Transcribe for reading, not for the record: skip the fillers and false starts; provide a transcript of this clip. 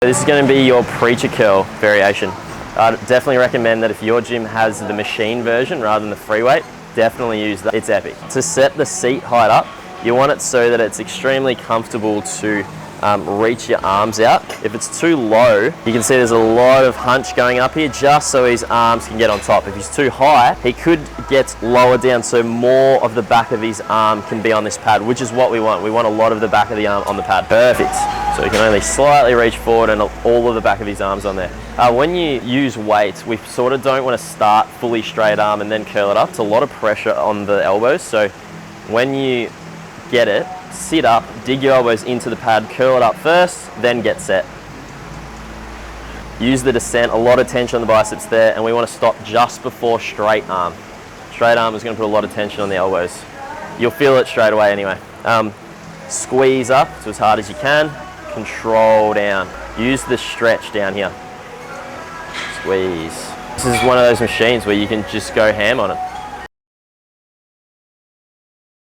This is going to be your preacher curl variation. I'd definitely recommend that if your gym has the machine version rather than the free weight, definitely use that. It's epic. To set the seat height up, you want it so that it's extremely comfortable to reach your arms out. If it's too low, you can see there's a lot of hunch going up here just so his arms can get on top. If he's too high, he could get lower down so more of the back of his arm can be on this pad, which is what we want. We want a lot of the back of the arm on the pad. Perfect. So you can only slightly reach forward and all of the back of his arms on there. When you use weights, we sort of don't want to start fully straight arm and then curl it up. It's a lot of pressure on the elbows. So when you get it, sit up, dig your elbows into the pad, curl it up first, then get set. Use the descent, a lot of tension on the biceps there, and we want to stop just before straight arm. Straight arm is going to put a lot of tension on the elbows. You'll feel it straight away anyway. Squeeze up to as hard as you can, control down. Use the stretch down here. Squeeze. This is one of those machines where you can just go ham on it.